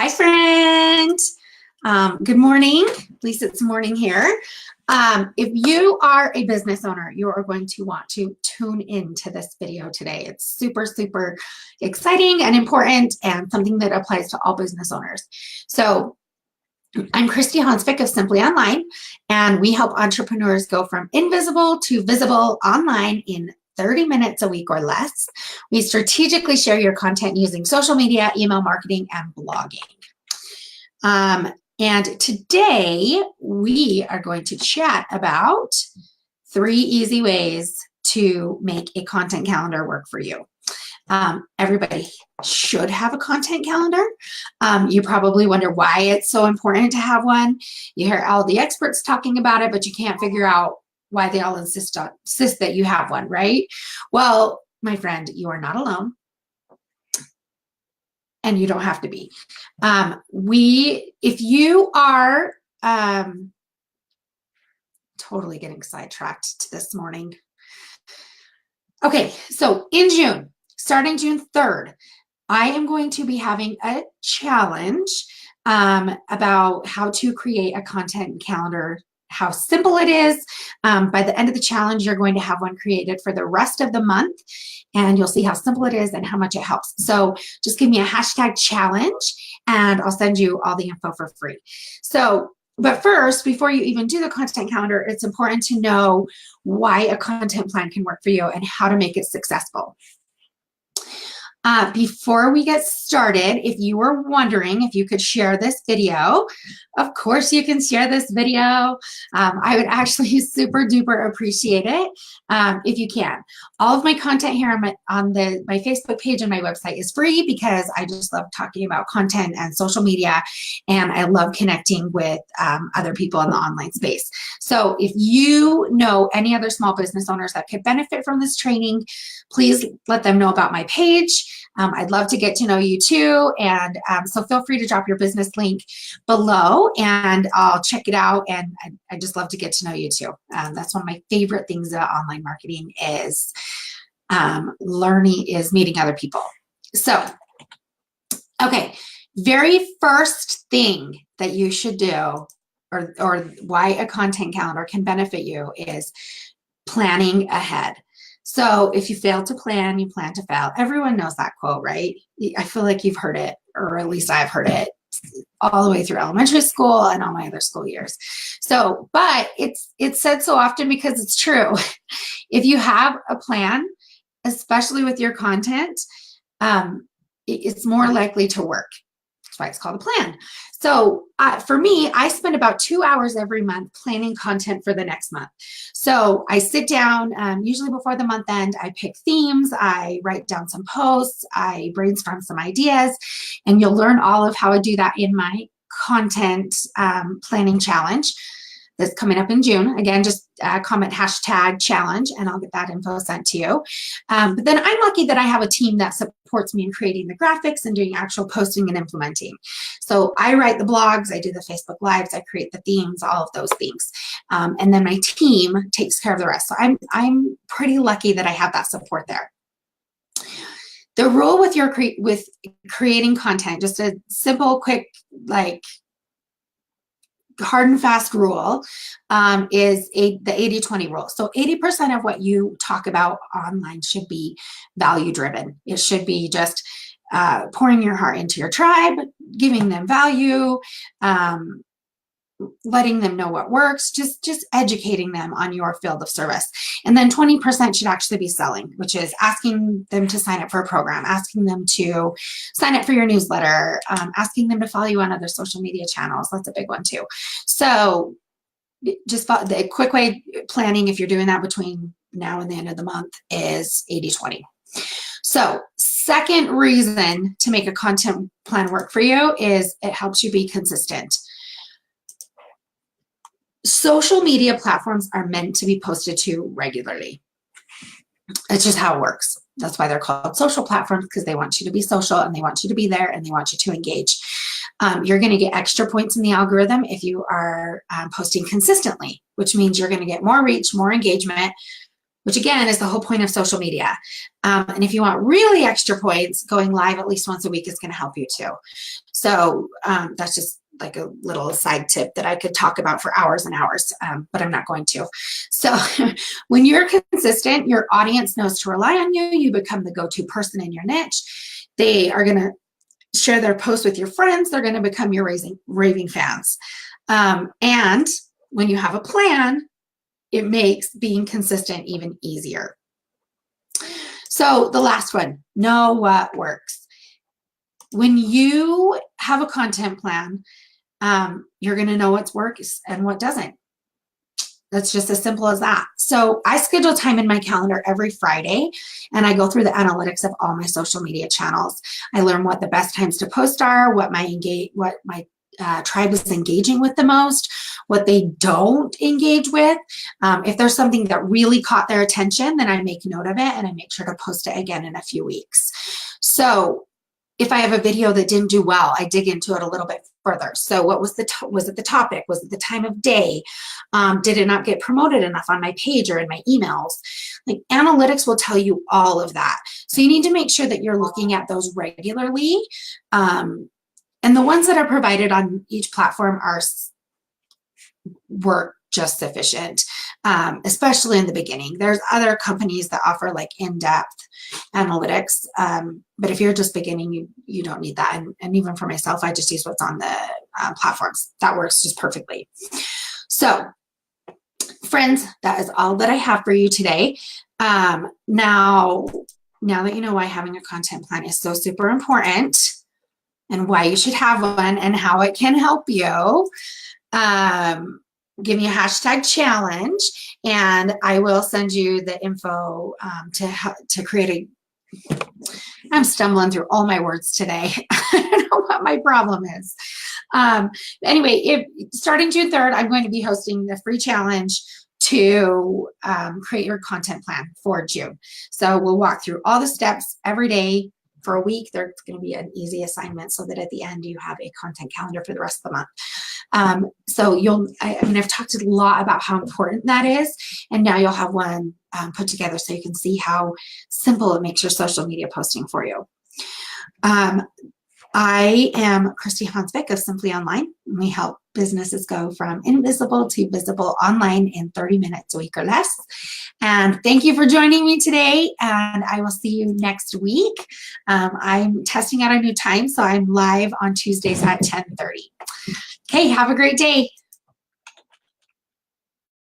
Hi, friend. Good morning. At least it's morning here. If you are a business owner, you are going to want to tune into this video today. It's super, super exciting and important and something that applies to all business owners. So I'm Christy Hansvik of Simply Online, and we help entrepreneurs go from invisible to visible online in 30 minutes a week or less. We strategically share your content using social media, email marketing, and blogging. And today we are going to chat about 3 easy ways to make a content calendar work for you. Everybody should have a content calendar. You probably wonder why it's so important to have one. You hear all the experts talking about it, but you can't figure out why they all insist that you have one, right? Well, my friend, you are not alone. And you don't have to be. If you are totally getting sidetracked this morning. Okay, so in June, starting June 3rd, I am going to be having a challenge about how to create a content calendar, how simple it is. By the end of the challenge, you're going to have one created for the rest of the month, and you'll see how simple it is and how much it helps. So just give me a hashtag challenge, and I'll send you all the info for free. So, but first, before you even do the content calendar, it's important to know why a content plan can work for you and how to make it successful. Before we get started, if you were wondering if you could share this video, of course you can share this video. I would actually super duper appreciate it if you can. All of my content here on my Facebook page and my website is free because I just love talking about content and social media, and I love connecting with other people in the online space. So if you know any other small business owners that could benefit from this training, please let them know about my page. I'd love to get to know you too, and so feel free to drop your business link below and I'll check it out, and I just love to get to know you too. That's one of my favorite things about online marketing is meeting other people. So, okay, very first thing that you should do or why a content calendar can benefit you is planning ahead. So if you fail to plan, you plan to fail. Everyone knows that quote, right? I feel like you've heard it, or at least I've heard it all the way through elementary school and all my other school years. So, but it's said so often because it's true. If you have a plan, especially with your content, it's more likely to work. That's why it's called a plan. So for me, I spend about 2 hours every month planning content for the next month. So I sit down, usually before the month end, I pick themes, I write down some posts, I brainstorm some ideas, and you'll learn all of how I do that in my content planning challenge that's coming up in June. Again, just comment hashtag challenge and I'll get that info sent to you. But then I'm lucky that I have a team that supports me in creating the graphics and doing actual posting and implementing. So I write the blogs, I do the Facebook Lives, I create the themes, all of those things. And then my team takes care of the rest. So I'm pretty lucky that I have that support there. The rule with creating content, just a simple, quick, like hard and fast rule is the 80-20 rule. So 80% of what you talk about online should be value driven. It should be just pouring your heart into your tribe, giving them value, letting them know what works, just educating them on your field of service. And then 20% should actually be selling, which is asking them to sign up for a program, asking them to sign up for your newsletter, asking them to follow you on other social media channels. That's a big one too. So just the quick way planning, if you're doing that between now and the end of the month, is 80-20. So second reason to make a content plan work for you is it helps you be consistent. Social media platforms are meant to be posted to regularly. It's just how it works. That's why they're called social platforms, because they want you to be social and they want you to be there and they want you to engage. You're going to get extra points in the algorithm if you are posting consistently, which means you're going to get more reach, more engagement, which again is the whole point of social media. And if you want really extra points, going live at least once a week is going to help you too. So that's just like a little side tip that I could talk about for hours and hours, but I'm not going to. So when you're consistent, your audience knows to rely on you. You become the go-to person in your niche. They are going to share their posts with your friends. They're going to become your raving fans. And when you have a plan, it makes being consistent even easier. So the last one, know what works. When you have a content plan, you're going to know what works and what doesn't. That's just as simple as that. So I schedule time in my calendar every Friday, and I go through the analytics of all my social media channels. I learn what the best times to post are, what my tribe is engaging with the most, what they don't engage with. If there's something that really caught their attention, then I make note of it and I make sure to post it again in a few weeks. So if I have a video that didn't do well, I dig into it a little bit further. So what was was it the topic? Was it the time of day? Did it not get promoted enough on my page or in my emails? Like, analytics will tell you all of that. So you need to make sure that you're looking at those regularly. And the ones that are provided on each platform work just sufficient, especially in the beginning. There's other companies that offer like in-depth analytics, but if you're just beginning, you don't need that. And even for myself, I just use what's on the platforms. That works just perfectly. So, friends, that is all that I have for you today. Now that you know why having a content plan is so super important and why you should have one and how it can help you, give me a hashtag challenge, and I will send you the info to create I'm stumbling through all my words today. I don't know what my problem is. Anyway, starting June 3rd, I'm going to be hosting the free challenge to create your content plan for June. So we'll walk through all the steps every day for a week. There's going to be an easy assignment so that at the end you have a content calendar for the rest of the month. So I've talked a lot about how important that is, and now you'll have one put together so you can see how simple it makes your social media posting for you. I am Christy Hansbeck of Simply Online. We help businesses go from invisible to visible online in 30 minutes a week or less. And thank you for joining me today, and I will see you next week. I'm testing out a new time, so I'm live on Tuesdays at 10:30. Okay, have a great day.